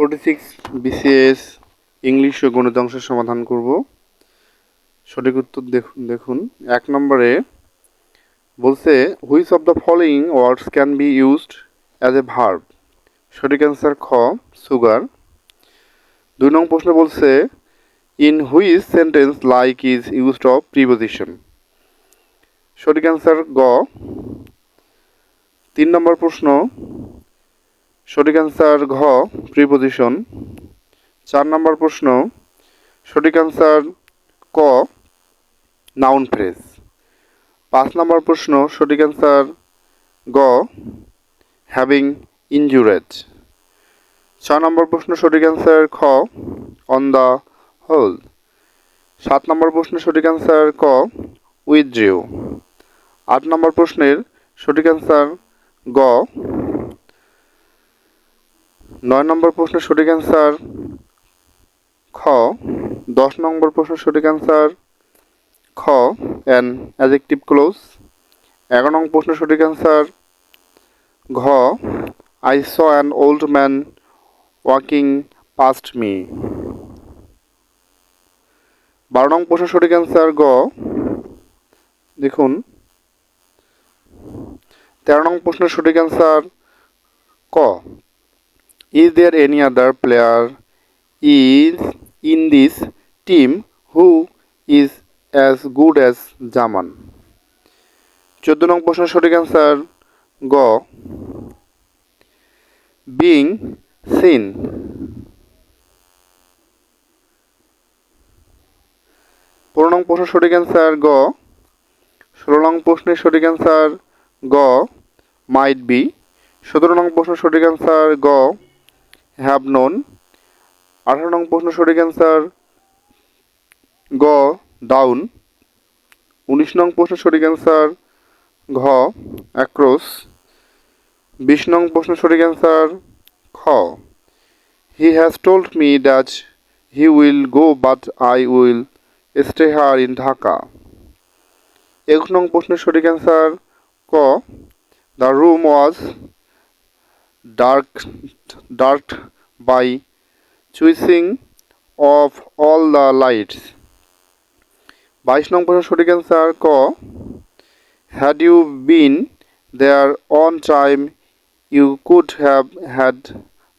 46 BCS English ও গণিত অংশের সমাধান করব। সঠিক উত্তর দেখুন 1 নম্বরে বলছে which of the following words can be used as a verb. সঠিক অ্যান্সার খ সুগার। 2 নং প্রশ্ন বলছে in which sentence like is used of preposition. সঠিক অ্যান্সার গ। 3 নম্বর প্রশ্ন সঠিক অ্যান্সার ঘ প্রিপোজিশন। 4 নম্বর প্রশ্ন সঠিক অ্যান্সার ক নাউন ফ্রেজ। 5 নম্বর প্রশ্ন সঠিক অ্যান্সার গ হ্যাভিং ইনজুরেড। 6 নম্বর প্রশ্ন সঠিক অ্যান্সার খ অন দ্য হোল। 7 নম্বর প্রশ্নের সঠিক অ্যান্সার ক উইথড্রিউ। 8 নম্বর প্রশ্নের সঠিক অ্যান্সার গ। 9 নম্বর প্রশ্নের সঠিক অ্যান্সার খ। 10 নম্বর প্রশ্নের সঠিক অ্যান্সার খ অ্যান অ্যাডজেক্টিভ ক্লোজ। 11 নং প্রশ্নের সঠিক অ্যান্সার ঘ I saw an old man walking past me. 12 নং প্রশ্নের সঠিক অ্যান্সার গ। দেখুন 13 নং প্রশ্নের সঠিক অ্যান্সার ক is there any other player is in this team who is as good as Zaman. 14 নং প্রশ্নের সঠিক অ্যান্সার গ বিং সিন। 15 নং প্রশ্নের সঠিক অ্যান্সার গ। 16 নং প্রশ্নের সঠিক অ্যান্সার গ মাইট বি। 17 নং প্রশ্নের সঠিক অ্যান্সার গ হ্যাভ নোন। 18 নং প্রশ্নের সঠিক অ্যান্সার গ ডাউন। 19 নং প্রশ্নের সঠিক অ্যান্সার ঘ অ্যাক্রস। 20 নং প্রশ্নের সঠিক অ্যান্সার খ he has told me that he will go but I will stay here in Dhaka. 21 নং প্রশ্নের সঠিক অ্যান্সার ক the room was dark by switching off all the lights. 22 নং প্রশ্নের সঠিক অ্যান্সার ক had you been there on time you could have had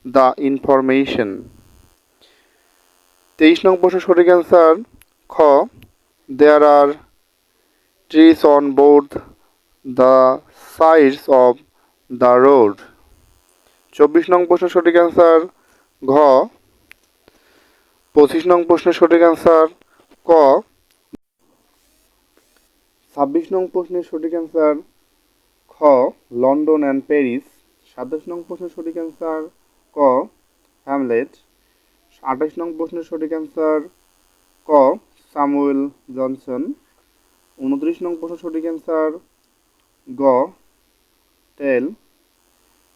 the information. 23 নং প্রশ্নের সঠিক অ্যান্সার খ there are trees on both the sides of the road. 24 নং প্রশ্নের সঠিক অ্যান্সার ঘ। 25 নং প্রশ্নের সঠিক অ্যান্সার ক। 26 নং প্রশ্নের সঠিক অ্যান্সার খ লন্ডন অ্যান্ড প্যারিস। 27 নং প্রশ্নের সঠিক অ্যান্সার ক হ্যামলেট। 28 নং প্রশ্নের সঠিক অ্যান্সার ক স্যামুয়েল জনসন। 29 নং প্রশ্নের সঠিক অ্যান্সার গ টেল।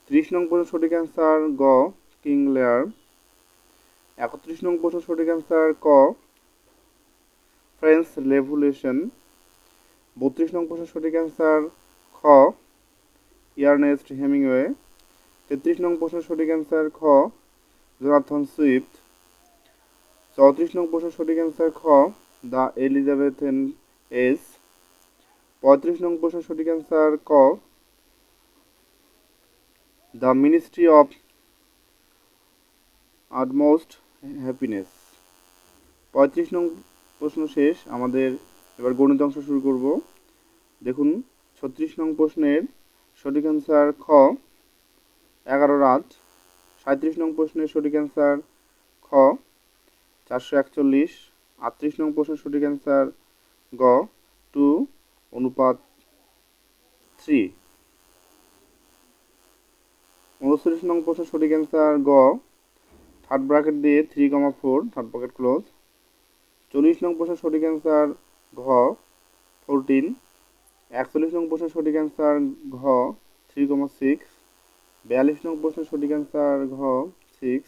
30 নং প্রশ্নের সঠিক অ্যান্সার গ কিং লেয়ার। 31 নং প্রশ্নের সঠিক অ্যান্সার ক ফ্রেঞ্চ রেভলিউশন। 32 নং প্রশ্নের সঠিক অ্যান্সার খ ইয়ারনেস্ট হেমিংওয়ে। 33 নং প্রশ্নের সঠিক অ্যান্সার খ জোনাথন সুইফট। 34 নং প্রশ্নের সঠিক অ্যান্সার খ দ্য এলিজাবেথেন এজ। 35 নং প্রশ্নের সঠিক অ্যান্সার ক the ministry of utmost happiness. 35 নং প্রশ্ন শেষ। আমাদের এবার গণিত অংশ শুরু করব। দেখুন 36 নং প্রশ্নের সঠিক অ্যান্সার খ 11 রাত। 37 নং প্রশ্নের সঠিক অ্যান্সার খ 441। 38 নং প্রশ্নের সঠিক অ্যান্সার গ 2:3। 39 নং প্রশ্নের সঠিক অ্যান্সার গ থার্ড ব্র্যাকেট দিয়ে 3,4 থার্ড ব্র্যাকেট ক্লোজ। 40 নং প্রশ্নের সঠিক অ্যান্সার ঘ 14। 41 নং প্রশ্নের সঠিক অ্যান্সার ঘ 3,6। 42 নং প্রশ্নের সঠিক অ্যান্সার ঘ 6।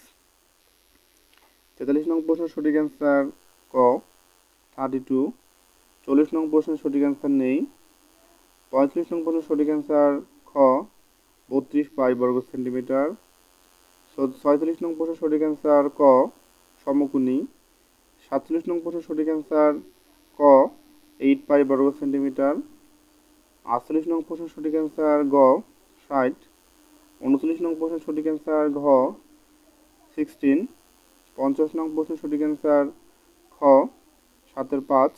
43 নং প্রশ্নের সঠিক অ্যান্সার ক 32। 40 নং প্রশ্নের সঠিক অ্যান্সার নেই। 45 নং প্রশ্নের সঠিক অ্যান্সার খ 32 পাই বর্গ সেন্টিমিটার। 46 নং প্রশ্নের সঠিক অ্যান্সার ক সমকোণী। 47 নং প্রশ্নের সঠিক অ্যান্সার ক 8 পাই বর্গ সেন্টিমিটার। 48 নং প্রশ্নের সঠিক অ্যান্সার গ 60। 39 নং প্রশ্নের সঠিক অ্যান্সার ঘ 16। 50 নং প্রশ্নের সঠিক অ্যান্সার খ 7/5।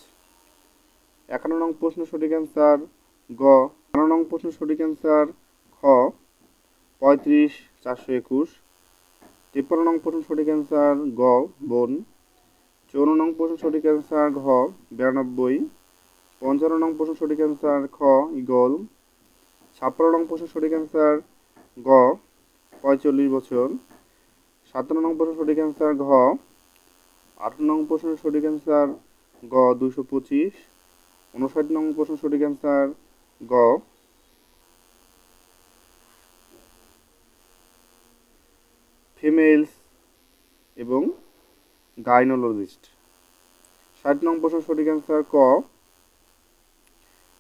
51 নং প্রশ্নের সঠিক অ্যান্সার গ 12 নং প্রশ্নের সঠিক অ্যান্সার খ 35/421। 53 নং প্রশ্নের সঠিক অ্যান্সার গ বন। 54 নং প্রশ্নের সঠিক অ্যান্সার ঘ 92। 55 নং প্রশ্নের সঠিক অ্যান্সার খ ইগল। 56 নং প্রশ্নের সঠিক অ্যান্সার গ 45 বছর। 57 নং প্রশ্নের সঠিক অ্যান্সার ঘ। 58 নং প্রশ্নের সঠিক অ্যান্সার গ 225। 59 নং প্রশ্নের সঠিক অ্যান্সার গ ফিমেলস এবং গাইনোলজিস্ট। 60 নং প্রশ্নের সঠিক অ্যান্সার ক।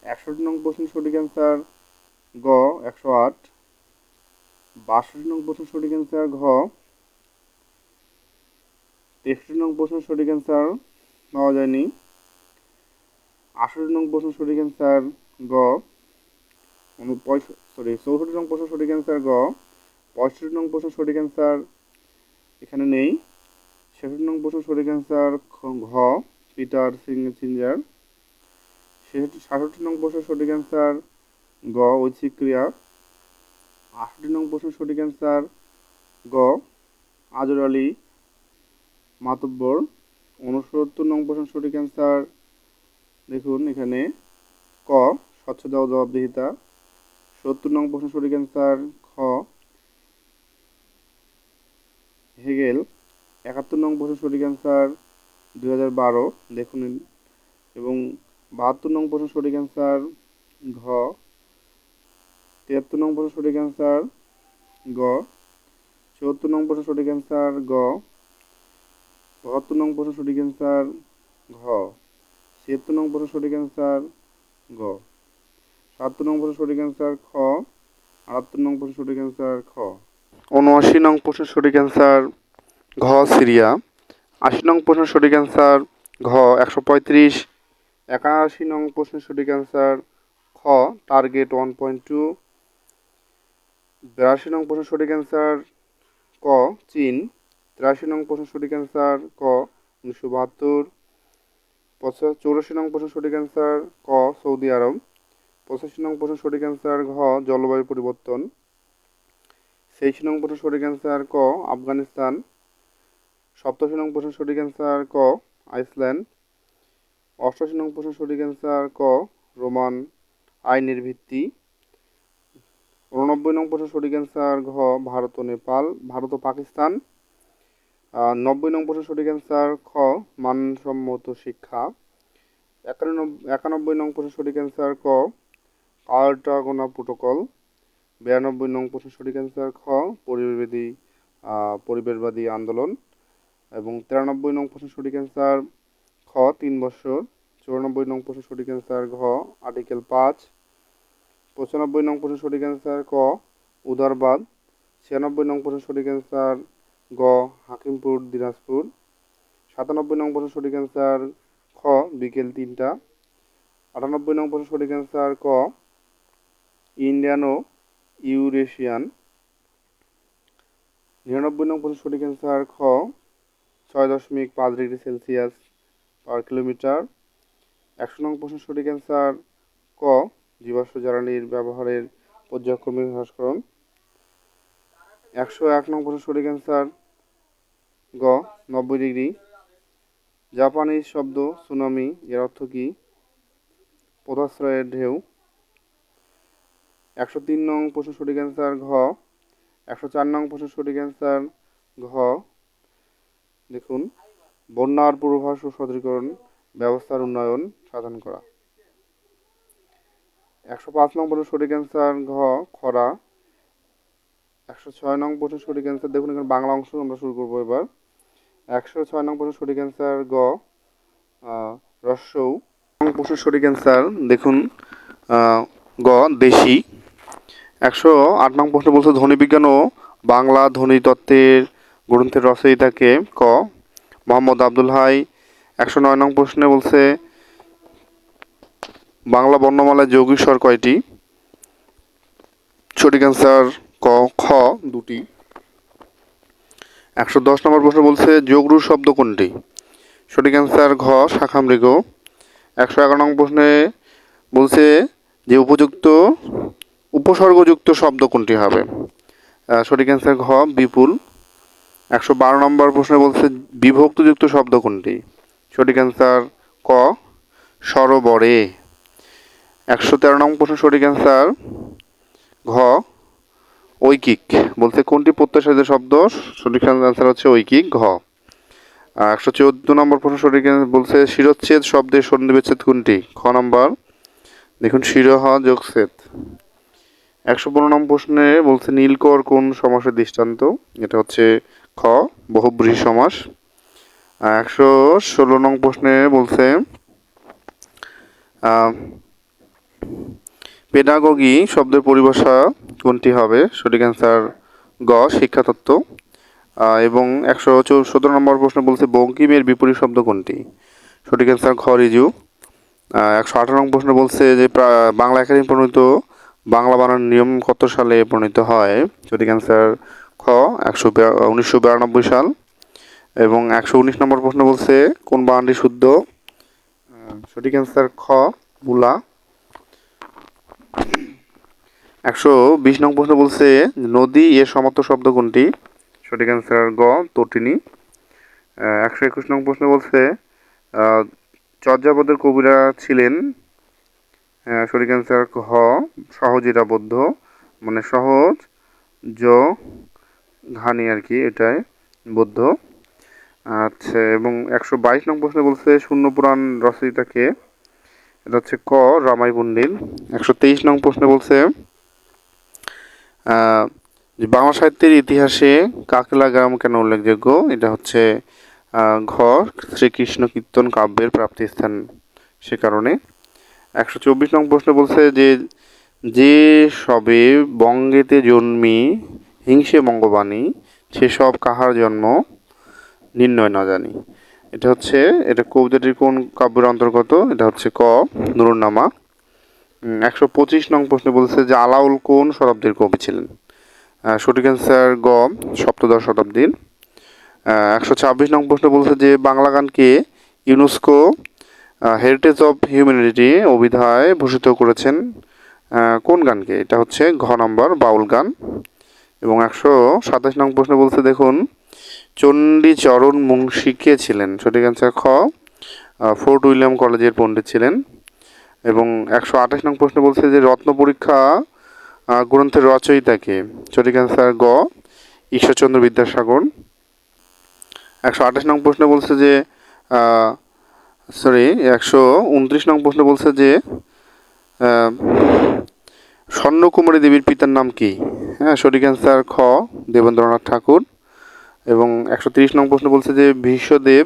61 নং প্রশ্নের সঠিক অ্যান্সার গ 108। 62 নং প্রশ্নের সঠিক অ্যান্সার ঘ। 63 নং প্রশ্নের সঠিক অ্যান্সার পাওয়া যায়নি। 68 নং প্রশ্নের সঠিক অ্যান্সার গ 64 নং প্রশ্নের সঠিক অ্যান্সার গ। 65 নং প্রশ্নের সঠিক অ্যান্সার এখানে নেই। 66 নং প্রশ্নের সঠিক অ্যান্সার ঘ পিটার সিঞ্জার। 67 নং প্রশ্নের সঠিক অ্যান্সার গ ঐচ্ছিক ক্রিয়া। 68 নং প্রশ্নের সঠিক অ্যান্সার গ আজর আলী মাতব্বর। 69 নং প্রশ্নের সঠিক অ্যান্সার দেখুন এখানে ক স্বচ্ছতা ও জবাবদিহিতা। 70 নং প্রশ্নের সঠিক অ্যান্সার খ হেগেল। 71 নং প্রশ্নের সঠিক অ্যান্সার 2012 দেখুন এবং 72 নং প্রশ্নের সঠিক অ্যান্সার ঘ। 73 নং প্রশ্নের সঠিক অ্যান্সার গ। 74 নং প্রশ্নের সঠিক অ্যান্সার গ। 72 নং প্রশ্নের সঠিক অ্যান্সার ঘ। 76 নং প্রশ্নের সঠিক অ্যান্সার গ। 77 নং প্রশ্নের সঠিক অ্যান্সার খ। 78 নং প্রশ্নের সঠিক অ্যান্সার খ। 79 নং প্রশ্নের সঠিক অ্যান্সার ঘ সিরিয়া। 80 নং প্রশ্নের সঠিক অ্যান্সার ঘ 135। 81 নং প্রশ্নের সঠিক অ্যান্সার খ টার্গেট 1.2। 82 নং প্রশ্নের সঠিক অ্যান্সার ক চীন। 83 নং প্রশ্নের সঠিক অ্যান্সার ক 1972। 84 নং প্রশ্নের সঠিক অ্যান্সার ক সৌদি আরব। 85 নং প্রশ্নের সঠিক অ্যান্সার ঘ জলবায়ু পরিবর্তন। 86 নং প্রশ্নের সঠিক অ্যান্সার ক আফগানিস্তান। 87 নং প্রশ্নের সঠিক অ্যান্সার ক আইসল্যান্ড। 88 নং প্রশ্নের সঠিক অ্যান্সার ক রোমান আইনের ভিত্তি। 89 নং প্রশ্নের সঠিক অ্যান্সার ঘ ভারত ও নেপাল, ভারত ও পাকিস্তান। 90 নং প্রশ্নের সঠিক অ্যান্সার খ মানসম্মত শিক্ষা। 91 নং প্রশ্নের সঠিক অ্যান্সার ক কার্টাগোনা প্রোটোকল। 92 নং প্রশ্নের সঠিক অ্যান্সার খ পরিবেশবাদী আন্দোলন এবং 93 নং প্রশ্নের সঠিক অ্যান্সার খ 3 বছর। 94 নং প্রশ্নের সঠিক অ্যান্সার ঘ আর্টিকেল 5। 95 নং প্রশ্নের সঠিক অ্যান্সার ক উদারবাদ। 96 নং প্রশ্নের সঠিক অ্যান্সার গ হাকিমপুর দিনাজপুর। 97 নং প্রশ্নের সঠিক অ্যান্সার খ বিকেল 3টা। 98 নং প্রশ্নের সঠিক অ্যান্সার ক ইন্ডিয়ান ও ইউরেশিয়ান। 99 নং প্রশ্নের সঠিক অ্যান্সার খ 6.5 ডিগ্রি সেলসিয়াস পার কিলোমিটার। 100 নং প্রশ্নের সঠিক অ্যান্সার ক জীবাশ্ম জ্বালানির ব্যবহারের পর্যায়ক্রমিক হ্রাসকরণ। 101 নং প্রশ্নের সঠিক অ্যান্সার গ 90 ডিগ্রি। জাপানিজ শব্দ সুনামি এর অর্থ কী? পোতাশ্রয়ের ঢেউ। 103 নং প্রশ্নের সঠিক অ্যান্সার ঘ। 104 নং প্রশ্নের সঠিক অ্যান্সার ঘ দেখুন বন্যার পূর্বাভাস ও সতর্কীকরণ ব্যবস্থার উন্নয়ন সাধন করা। 105 নং প্রশ্নের সঠিক অ্যান্সার ঘ খরা। 106 নং প্রশ্নের সঠিক অ্যান্সার দেখুন এখানে বাংলা অংশ আমরা শুরু করবো এবার। 106 নং প্রশ্নের সঠিক অ্যান্সার গ রস্যৌ। প্রশ্নের সঠিক অ্যান্সার দেখুন গ দেশি। 108 নং প্রশ্ন বলছে ধ্বনি বিজ্ঞান ও বাংলা ধ্বনিতত্ত্বের গ্রন্থের রচয়িতাকে? ক মোহাম্মদ আব্দুল হাই। 109 নং প্রশ্নে বলছে বাংলা বর্ণমালায় যৌগিক স্বর কয়টি? সঠিক অ্যান্সার ক খ দুটি। 110 নম্বর প্রশ্ন বলছে যোগরু শব্দ কোনটি? সঠিক অ্যান্সার ঘ শাখামৃগ। 111 নং প্রশ্নে বলছে যে উপযুক্ত উপসর্গযুক্ত শব্দ কোনটি হবে? সঠিক অ্যান্সার ঘ বিপুল। 112 নম্বর প্রশ্নে বলছে বিভক্তযুক্ত শব্দ কোনটি? সঠিক অ্যান্সার ক সরোবরে। 113 নং প্রশ্ন সঠিক অ্যান্সার ঘ ঐকিক। বলছে কোনটি প্রত্যাশিত শব্দ? সঠিক অ্যান্সার হচ্ছে ঐকিক ঘ। 114 নম্বর প্রশ্ন সঠিক বলছে শিরচ্ছেদ শব্দের সন্ধিবিচ্ছেদ কোনটি? খ নম্বর। দেখুন শিরহ যোগছেদ। 115 নম্বর প্রশ্নে বলছে নীলকর কোন সমাসের দৃষ্টান্ত? এটা হচ্ছে খ বহুব্রীহি সমাস। 116 নং প্রশ্নে বলছে পেডাগগি শব্দের পরিভাষা কোনটি হবে? সঠিক অ্যান্সার গ শিক্ষাতত্ত্ব। এবং 117 নম্বর প্রশ্ন বলছে বঙ্কিমের বিপরীত শব্দ কোনটি? সঠিক অ্যান্সার ঘ ঋজু। 118 নম্বর প্রশ্ন বলছে যে বাংলা একাডেমি প্রণীত বাংলা বানান নিয়ম কত সালে প্রণীত হয়? সঠিক অ্যান্সার খ 1992 সাল। এবং 119 নম্বর প্রশ্ন বলছে কোন বানানটি শুদ্ধ? সঠিক অ্যান্সার খ বুলা। 120 নং প্রশ্ন বলছে নদী এর সমার্থক শব্দ কোনটি? সঠিক অ্যান্সার গ তটিনী। 121 নং প্রশ্ন বলছে চর্যাপদের কবিরা ছিলেন? সঠিক অ্যান্সার হ সহজিরাবদ্ধ, মানে সহজ জ ঘানি আর কি, এটাই বৌদ্ধ। আচ্ছা, এবং 122 নং প্রশ্ন বলছে শূন্য পুরাণ রচয়িতাকে? এটা হচ্ছে ক রামাই পণ্ডিত। 123 নং প্রশ্ন বলছে বাংলা সাহিত্যের ইতিহাসে কাকেলা গ্রাম কেন উল্লেখযোগ্য? এটা হচ্ছে ঘ শ্রীকৃষ্ণ কীর্তন কাব্যের প্রাপ্তিস্থান সে কারণে। 124 নং প্রশ্ন বলছে যে সবে বঙ্গেতে জন্মি হিংসে বঙ্গবাণী সেসব কাহার জন্ম নির্ণয় না জানি। এটা কবিতাটির কোন কাব্যের অন্তর্গত? এটা হচ্ছে ক নুরুন্নামা। 125 নং প্রশ্ন বলছে যে আলাউল কোন শতাব্দীর কবি ছিলেন? সঠিক অ্যান্সার গ সপ্তদশ শতাব্দীর। 126 নং প্রশ্ন বলছে যে বাংলা গানকে ইউনেস্কো হেরিটেজ অফ হিউম্যানিটি অভিধায় ভূষিত করেছেন কোন গানকে? এটা হচ্ছে ঘ নম্বর বাউল গান। এবং 127 নং প্রশ্ন বলছে দেখুন চণ্ডীচরণ মুন্সী কে ছিলেন? সঠিক অ্যান্সার খ ফোর্ট উইলিয়াম কলেজের পণ্ডিত ছিলেন। এবং 128 নং প্রশ্ন বলছে যে রত্ন পরীক্ষা গ্রন্থের রচয়িতাকে? সঠিক অ্যান্সার গ ঈশ্বরচন্দ্র বিদ্যাসাগর। 128 নং প্রশ্ন বলছে যে 129 নং প্রশ্ন বলছে যে স্বর্ণকুমারী দেবীর পিতার নাম কি? হ্যাঁ, সঠিক অ্যান্সার খ দেবেন্দ্রনাথ ঠাকুর। এবং 130 নং প্রশ্ন বলছে যে ভীষ্মদেব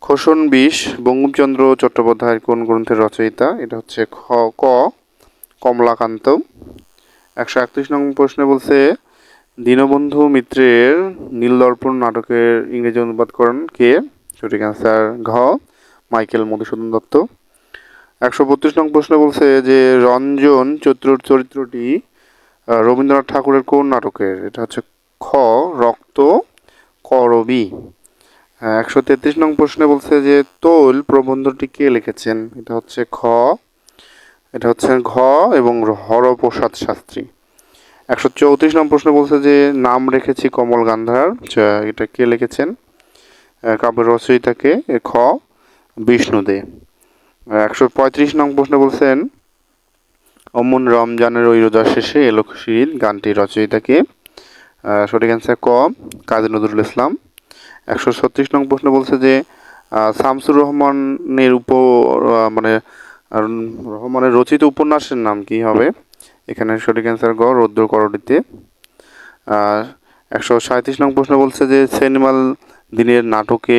খোসন বিষ বঙ্কিমচন্দ্র চট্টোপাধ্যায়ের কোন গ্রন্থের রচয়িতা? এটা হচ্ছে ক কমলাকান্ত। 131 নং প্রশ্নে বলছে দীনবন্ধু মিত্রের নীলদর্পণ নাটকের ইংরেজি অনুবাদ করেন কে? সঠিক অ্যান্সার ঘ মাইকেল মধুসূদন দত্ত। 132 নং প্রশ্ন বলছে যে রঞ্জন চরিত্রটি রবীন্দ্রনাথ ঠাকুরের কোন নাটকের? এটা হচ্ছে খ রক্ত করবী। 133 নং প্রশ্নে বলছে যে তৈল প্রবন্ধটি কে লিখেছেন? এটা হচ্ছে ঘ এবং হরপ্রসাদ শাস্ত্রী। 134 নং প্রশ্ন বলছে যে নাম রেখেছি কমল গান্ধার, এটা কে লিখেছেন? কাব্যের রচয়িতাকে? খ বিষ্ণুদে। 135 নং প্রশ্ন বলছেন অমন রমজানের ওই রোজার শেষে এলো খুশির গানটি রচয়িতাকে? সঠিক অ্যান্সার ক কাজী নজরুল ইসলাম। 136 নং প্রশ্ন বলছে যে শামসুর রহমানের রহমানের রচিত উপন্যাসের নাম কি হবে? এখানে সঠিক অ্যান্সার গ রৌদ্র করডিতে। 137 নং প্রশ্ন বলছে যে সেনিমাল দিনের নাটকে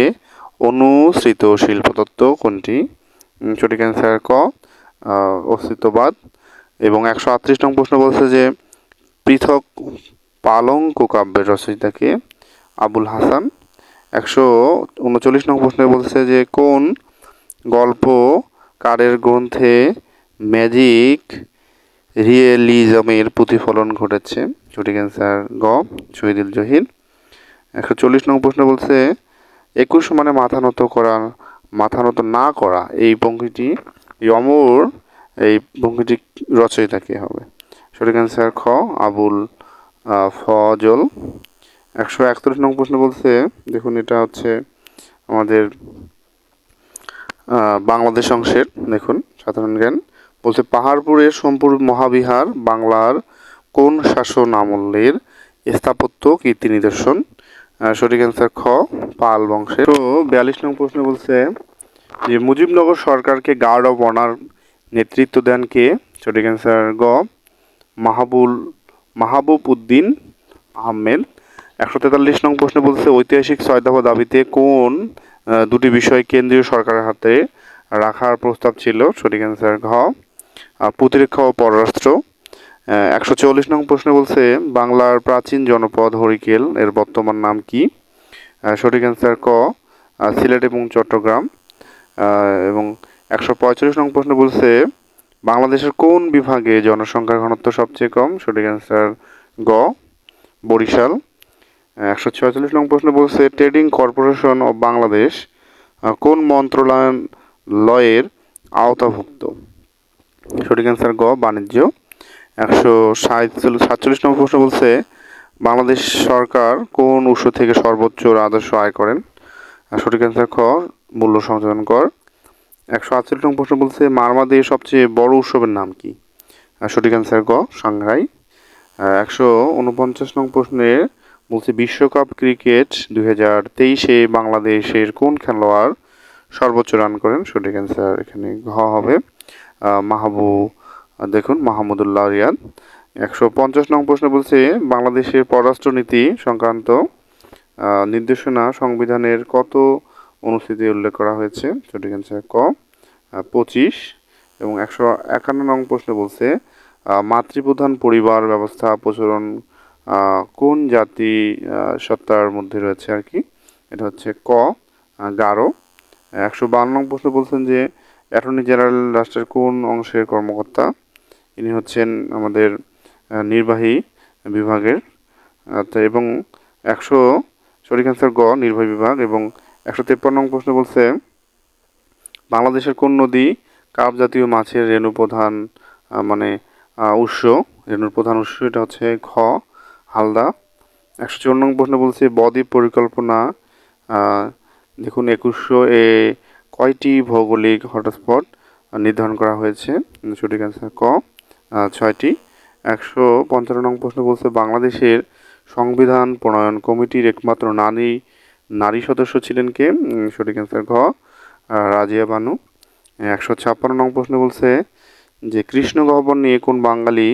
অনুসৃত শিল্পতত্ত্ব কোনটি? সঠিক অ্যান্সার ক অস্তিত্ববাদ। এবং 138 নং প্রশ্ন বলছে যে পৃথক পালঙ্ক কাব্যের রচয়িতাকে? আবুল হাসান। 139 নং প্রশ্নে বলছে যে কোন গল্পকারের গ্রন্থে ম্যাজিক রিয়েলিজমের প্রতিফলন ঘটেছে? সঠিক অ্যান্সার গ শহীদুল জহির। 140 নং প্রশ্ন বলছে 21 মানে মাথা নত না করা এই পংক্তিটি অমর এই পংক্তিটি রচয়িতা কে হবে? সঠিক অ্যান্সার খ আবুল ফজল। 141 নং প্রশ্ন বলছে, দেখুন এটা হচ্ছে আমাদের বাংলাদেশ অংশের, দেখুন সাধারণ জ্ঞান বলছে পাহাড়পুরের সোমপুর মহাবিহার বাংলার কোন শাসন আমলের স্থাপত্য কীর্তি নিদর্শন? সঠিক অ্যান্সার খ পাল বংশের। তো 42 নং প্রশ্ন বলছে যে মুজিবনগর সরকারকে গার্ড অব অনার নেতৃত্ব দেন কে? সঠিক অ্যান্সার গ মাহবুব উদ্দিন আহমেদ। 143 নং প্রশ্ন বলছে ঐতিহাসিক 6 দফা দাবিতে কোন দুটি বিষয় কেন্দ্রীয় সরকারের হাতে রাখার প্রস্তাব ছিল? সঠিক অ্যান্সার ঘ প্রতিরক্ষা ও পররাষ্ট্র। 144 নং প্রশ্ন বলছে বাংলার প্রাচীন জনপদ হরিকেল এর বর্তমান নাম কি? সঠিক অ্যান্সার ক সিলেট এবং চট্টগ্রাম। এবং 145 নং প্রশ্ন বলছে বাংলাদেশের কোন বিভাগে জনসংখ্যার ঘনত্ব সবচেয়ে কম? সঠিক অ্যান্সার গ বরিশাল। 146 নং প্রশ্ন বলছে ট্রেডিং কর্পোরেশন অব বাংলাদেশ কোন মন্ত্রণালয়ের আওতাভুক্ত? সঠিক অ্যান্সার গ বাণিজ্য। 147 নম্বর প্রশ্ন বলছে বাংলাদেশ সরকার কোন উৎস থেকে সর্বোচ্চ রাজস্ব আয় করেন? সঠিক অ্যান্সার খ মূল্য সংযোজন কর। 148 নম্বর প্রশ্ন বলছে মারমাদের সবচেয়ে বড় উৎসবের নাম কি? সঠিক অ্যান্সার গ সাংহাই। 149 নং প্রশ্নে বলছে বিশ্বকাপ ক্রিকেট 2023-এ বাংলাদেশের কোন খেলোয়াড় সর্বোচ্চ রান করেন? সঠিক অ্যান্সার এখানে ঘ হবে মাহমুদুল্লাহ রিয়াদ। 150 নং প্রশ্ন বলছে বাংলাদেশের পররাষ্ট্রনীতি সংক্রান্ত নির্দেশনা সংবিধানের কত অনুচ্ছেদে উল্লেখ করা হয়েছে? সঠিক অ্যান্সার ক 25। এবং 151 নং প্রশ্ন বলছে মাতৃপ্রধান পরিবার ব্যবস্থা প্রচলন কোন জাতি সত্তার মধ্যে রয়েছে আর কি? এটা হচ্ছে ক গারো। 152 নং প্রশ্ন বলছেন যে অ্যাটর্নি জেনারেল রাষ্ট্রের কোন অংশের কর্মকর্তা? ইনি হচ্ছেন আমাদের নির্বাহী বিভাগের। এবং সঠিক অ্যান্সার গ নির্বাহী বিভাগ। এবং 153 নং প্রশ্ন বলছে বাংলাদেশের কোন নদী কার্প জাতীয় মাছের রেণু প্রধান রেণুর প্রধান উৎস? এটা হচ্ছে ঘ হালদা। 154 নং প্রশ্ন বলছে বদ্বীপ পরিকল্পনা দেখুন 2100 কয়টি ভৌগোলিক হটস্পট নির্ধারণ করা হয়েছে? সঠিক অ্যান্সার ক 6টি। 155 নং প্রশ্ন বলছে বাংলাদেশের সংবিধান প্রণয়ন কমিটির একমাত্র নারী সদস্য ছিলেন কে? সঠিক অ্যান্সার ঘ রাজিয়া বানু। 156 নং প্রশ্ন বলছে যে কৃষ্ণ গহ্বর নিয়ে কোন বাঙালি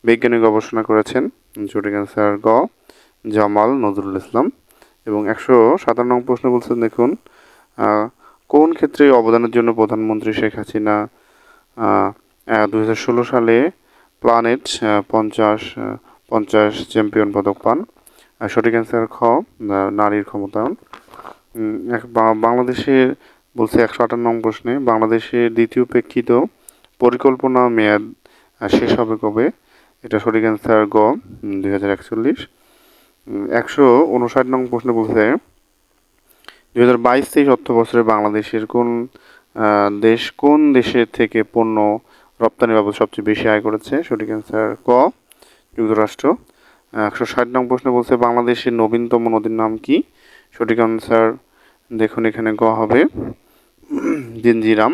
বৈজ্ঞানিক গবেষণা করেছেন? সঠিক অ্যান্সার গ জামাল নজরুল ইসলাম। এবং 157 নং প্রশ্ন বলছেন দেখুন কোন ক্ষেত্রে অবদানের জন্য প্রধানমন্ত্রী শেখ হাসিনা 2016 সালে প্ল্যানেট 50 চ্যাম্পিয়ন পদক পান? সঠিক অ্যান্সার খ নারীর ক্ষমতায়ন। বাংলাদেশের বলছে 158 নং প্রশ্নে বাংলাদেশের দ্বিতীয় প্রেক্ষিত পরিকল্পনা মেয়াদ শেষ হবে কবে? এটা সঠিক অ্যান্সার গ 2041। 159 নং প্রশ্ন বলছে 2022-23 অর্থ বছরে বাংলাদেশের কোন দেশের থেকে পণ্য রপ্তানি বাবদ সবচেয়ে বেশি আয় করেছে? সঠিক অ্যান্সার ক যুক্তরাষ্ট্র। 160 নং প্রশ্ন বলছে বাংলাদেশের নবীনতম নদীর নাম কি? সঠিক অ্যান্সার দেখুন এখানে গ হবে জিঞ্জিরাম।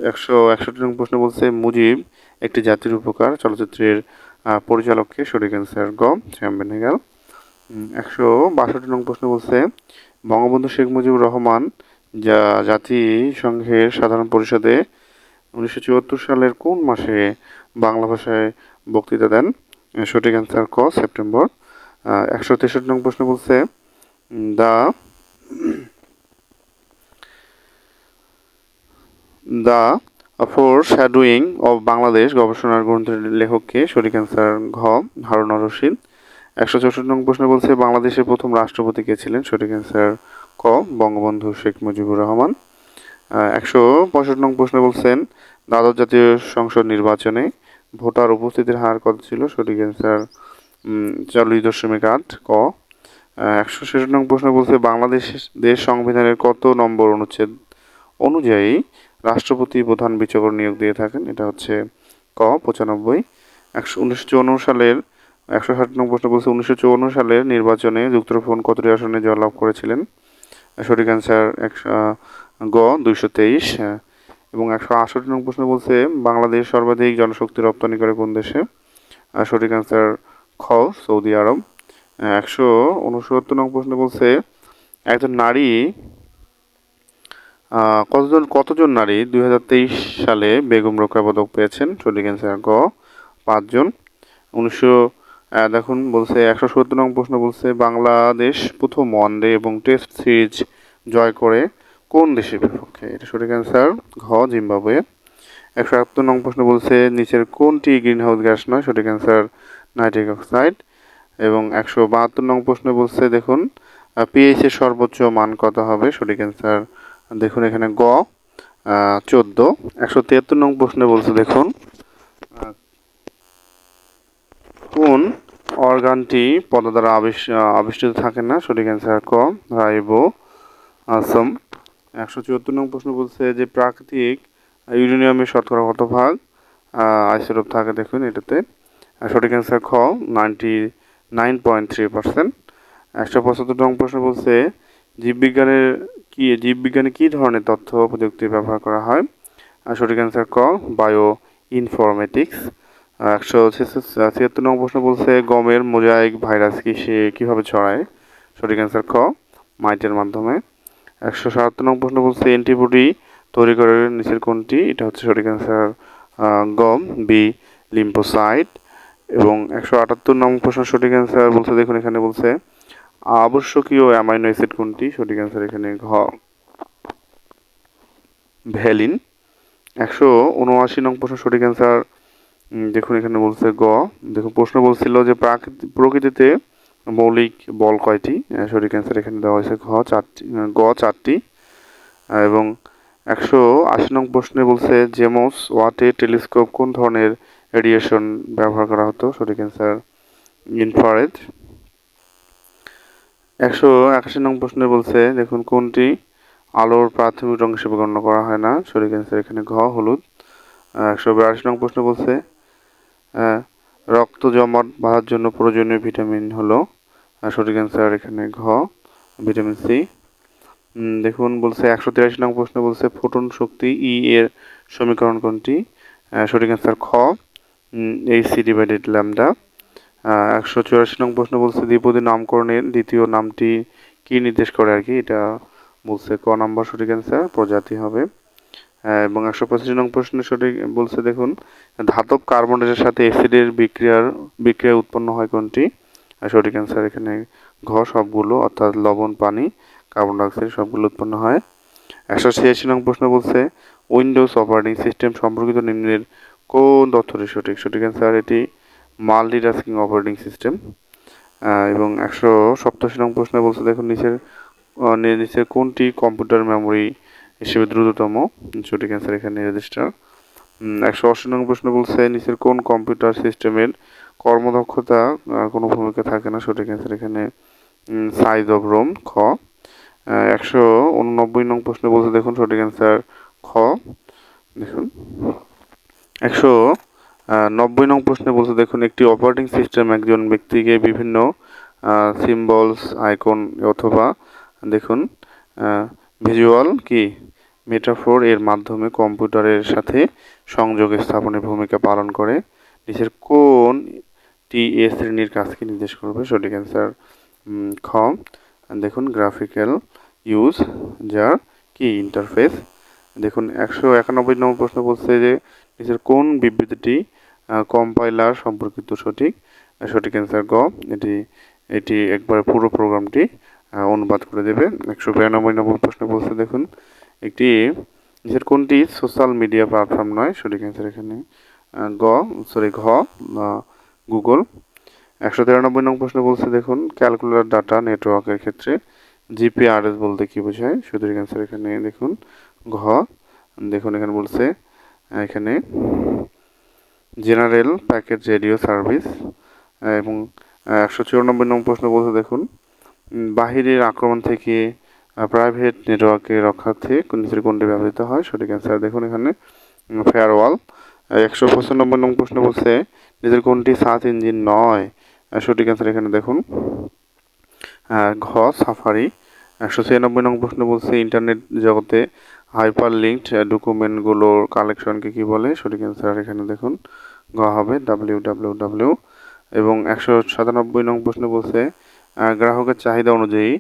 161 নং প্রশ্ন বলছে মুজিব একটি জাতির উপকার চলচ্চিত্রের পরিচালককে? সঠিক অ্যান্সার গ শ্যাম বেনেগল। 162 নং প্রশ্ন বলছে বঙ্গবন্ধু শেখ মুজিবুর রহমান জাতিসংঘের সাধারণ পরিষদে 1974 সালের কোন মাসে বাংলা ভাষায় বক্তৃতা দেন? সঠিক অ্যান্সার ক সেপ্টেম্বর। 163 নং প্রশ্ন বলছে দ্য ফোরশ্যাডোয়িং অব বাংলাদেশ গবেষণার গ্রন্থের লেখককে? সঠিক অ্যান্সার ঘ হারুন আর রশিদ। 164 নং প্রশ্ন বলছে বাংলাদেশের প্রথম রাষ্ট্রপতি কে ছিলেন? সঠিক অ্যান্সার ক বঙ্গবন্ধু শেখ মুজিবুর রহমান। 165 নং প্রশ্ন বলছেন দ্বাদশ জাতীয় সংসদ নির্বাচনে ভোটার উপস্থিতির হার কত ছিল? সঠিক অ্যান্সার 40.8 ক। 166 নং প্রশ্ন বলছে বাংলাদেশ দেশ সংবিধানের কত নম্বর অনুচ্ছেদ অনুযায়ী রাষ্ট্রপতি প্রধান বিচারক নিয়োগ দিয়ে থাকেন? এটা হচ্ছে ক 95। 1954 সালের 160 নং প্রশ্ন বলছে 1954 সালের নির্বাচনে যুক্তফ্রন্ট কতটি আসনে জয়লাভ করেছিলেন? সঠিক অ্যান্সার গ 223। এবং 168 নং প্রশ্ন বলছে বাংলাদেশ সর্বাধিক জনশক্তি রপ্তানি করে কোন দেশে? সঠিক অ্যান্সার খ সৌদি আরব। 169 নং প্রশ্ন বলছে একজন নারী কতজন নারী 2023 সালে বেগম রোকেয়া পদক পেয়েছেন? সঠিক অ্যান্সার গ 5 জন। 1900 দেখুন বলছে 170 নং প্রশ্ন বলছে বাংলাদেশ প্রথম ওয়ানডে এবং টেস্ট সিরিজ জয় করে কোন দেশের বিপক্ষে? এটা সঠিক অ্যান্সার ঘ জিম্বাবুয়ে। 171 নং প্রশ্ন বলছে নিচের কোনটি গ্রিনহাউস গ্যাস নয়? সঠিক অ্যান্সার নাইট্রিক অক্সাইড। এবং 172 নং প্রশ্ন বলছে দেখুন পিএইচ এর সর্বোচ্চ মান কত হবে? সঠিক অ্যান্সার দেখুন এখানে গ 14। 173 নং প্রশ্ন বলছে দেখুন কোন অর্গানটি পদ দ্বারা আবিষ্কৃত থাকে না? সঠিক অ্যান্সার ক রাইবো আসম। 174 নং প্রশ্ন বলছে যে প্রাকৃতিক ইউরেনিয়ামের শতকরা কত ভাগ আইসোটোপ থাকে? দেখুন এটাতে সঠিক অ্যান্সার খ 99.3%। 175 নং প্রশ্ন বলছে জীববিজ্ঞানে কি ধরনের তথ্য প্রযুক্তি ব্যবহার করা হয়? সঠিক অ্যান্সার ক বায়ো ইনফরমেটিক্স। 176 নং প্রশ্ন বলছে গমের মোজাইক ভাইরাস কিভাবে ছড়ায়? সঠিক অ্যান্সার খ মাইটের মাধ্যমে। 177 নং প্রশ্ন বলছে অ্যান্টিবডি তৈরি করে নিচের কোনটি? এটা হচ্ছে সঠিক অ্যান্সার গম বি লিম্ফোসাইট। এবং 178 নং প্রশ্ন সঠিক অ্যান্সার বলছে দেখুন এখানে বলছে আবশ্যকীয় অ্যামাইনো অ্যাসিড কোনটি? সঠিক অ্যান্সার এখানে ঘ ভ্যালিন। 179 নং প্রশ্ন সঠিক অ্যান্সার দেখুন এখানে বলছে গ। দেখুন প্রশ্ন বলছিল যে প্রকৃতিতে মৌলিক বল কয়টি? সঠিক অ্যান্সার এখানে দেওয়া হয়েছে গ 4টি। এবং 180 নং প্রশ্নে বলছে জেমস ওয়াটে টেলিস্কোপ কোন ধরনের রেডিয়েশন ব্যবহার করা হতো? সঠিক অ্যান্সার ইনফ্রারেড। 181 নং প্রশ্নে বলছে দেখুন কোনটি আলোর প্রাথমিক রং হিসেবে গণ্য করা হয় না? সঠিক অ্যান্সার এখানে ঘ হলুদ। 182 নং প্রশ্ন বলছে রক্ত জমাট বাঁধার জন্য প্রয়োজনীয় ভিটামিন হলো? সঠিক অ্যান্সার এখানে ঘ ভিটামিন সি। দেখুন বলছে 183 নং প্রশ্ন বলছে ফোটন শক্তি ই এর সমীকরণ কোনটি? সঠিক অ্যান্সার খ এইচসি ডিভাইডেড ল্যামডা। 184 নং প্রশ্ন বলছে দ্বিপদী নামকরণের দ্বিতীয় নামটি কি নির্দেশ করে আর কি? এটা বলছে ক নাম্বার সঠিক অ্যান্সার প্রজাতি হবে। এবং 185 নং প্রশ্ন সঠিক বলছে দেখুন ধাতব কার্বনেটের সাথে অ্যাসিডের বিক্রিয়া উৎপন্ন হয় কোনটি? সঠিক অ্যান্সার এখানে ঘ সবগুলো, অর্থাৎ লবণ পানি কার্বন ডাইঅক্সাইড সবগুলো উৎপন্ন হয়। 186 নং প্রশ্ন বলছে উইন্ডোজ অপারেটিং সিস্টেম সম্পর্কিত নিম্নের কোন তথ্যটি সঠিক? সঠিক অ্যান্সার এটি মাল্টিটাস্কিং অপারেটিং সিস্টেম। এবং 187 নং প্রশ্ন বলছে দেখুন নিচের কোনটি কম্পিউটার মেমোরি হিসেবে দ্রুততম? সঠিক অ্যান্সার এখানে রেজিস্টার। 180 নং প্রশ্ন বলছে নিচের কোন কম্পিউটার সিস্টেমের কর্মদক্ষতা কোনো ভূমিকা থাকে না? সঠিক অ্যান্সার এখানে সাইজ অফ রোম খ। 189 নং প্রশ্ন বলছে দেখুন সঠিক অ্যান্সার খ। দেখুন 190 নং প্রশ্নে বলছে দেখুন একটি অপারেটিং সিস্টেম একজন ব্যক্তিকে বিভিন্ন সিম্বলস আইকন অথবা দেখুন ভিজুয়াল কি মেটাফোর এর মাধ্যমে কম্পিউটারের সাথে সংযোগ স্থাপনের ভূমিকা পালন করে নিচের কোন টিএ শ্রেণীর কাজকে নির্দেশ করবে? সঠিক অ্যান্সার খ দেখুন গ্রাফিক্যাল ইউজ যার কি ইন্টারফেস। দেখুন 191 নম্বর প্রশ্ন বলছে যে নিচের কোন বিবৃতিটি কম্পাইলার সম্পর্কিত সঠিক? সঠিক অ্যান্সার গ এটি একবার পুরো প্রোগ্রামটি অনুবাদ করে দেবে। 192 নম্বর প্রশ্ন বলছে দেখুন নিচের কোনটি সোশ্যাল মিডিয়া প্ল্যাটফর্ম নয়? সঠিক অ্যান্সার এখানে ঘ গুগল। 193 নং প্রশ্ন বলছে দেখুন ক্যালকুলার ডাটা নেটওয়ার্কের ক্ষেত্রে জিপিআরএস বলতে কি বোঝায়? সঠিক অ্যান্সার এখানে দেখুন ঘ। দেখুন এখানে বলছে এখানে জেনারেল প্যাকেট রেডিও সার্ভিস। এবং 194 নং প্রশ্ন বলছে দেখুন বাহিরের আক্রমণ থেকে প্রাইভেট নেটওয়ার্কে রক্ষার্থে নিচের কোনটি ব্যবহৃত হয়? সঠিক অ্যান্সার দেখুন এখানে ফায়ারওয়াল। 195 নং প্রশ্ন বলছে নিচের কোনটি সার্চ ইঞ্জিন নয়? সঠিক অ্যান্সার এখানে দেখুন ঘ সাফারি। 196 নং প্রশ্ন বলছে ইন্টারনেট জগতে হাইপার লিঙ্কড ডকুমেন্টগুলোর কালেকশনকে কি বলে? সঠিক অ্যান্সার এখানে দেখুন ঘ হবে www। এবং 197 নং প্রশ্ন বলছে গ্রাহকের চাহিদা অনুযায়ী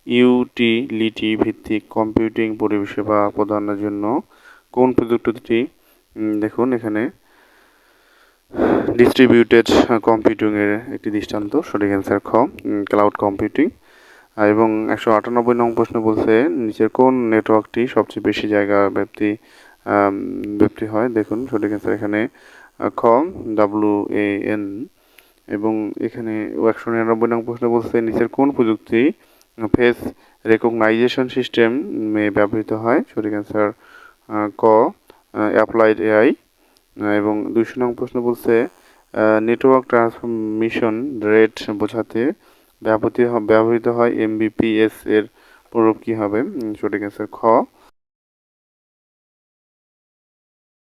ইউটিলিটি ভিত্তিক কম্পিউটিং পরিষেবা প্রদানের জন্য কোন প্রযুক্তিটি দেখুন এখানে ডিস্ট্রিবিউটেড কম্পিউটিংয়ের একটি দৃষ্টান্ত। সঠিক অ্যান্সার খ ক্লাউড কম্পিউটিং। এবং 198 নং প্রশ্ন বলছে নিচের কোন নেটওয়ার্কটি সবচেয়ে বেশি জায়গা ব্যাপ্তি হয়? দেখুন সঠিক অ্যান্সার এখানে খ WAN। এবং এখানে 199 নং প্রশ্ন বলছে নিচের কোন প্রযুক্তি ফেস রেকগনাইজেশন সিস্টেমে ব্যবহৃত হয়? সঠিক অ্যান্সার ক অ্যাপ্লাইড এআই। এবং 200 নং প্রশ্ন বলছে নেটওয়ার্ক ট্রান্সমিশন রেট বোঝাতে ব্যবহৃত হয় এমবিপিএস এর প্রয়োগ কী হবে? সঠিক অ্যান্সার খ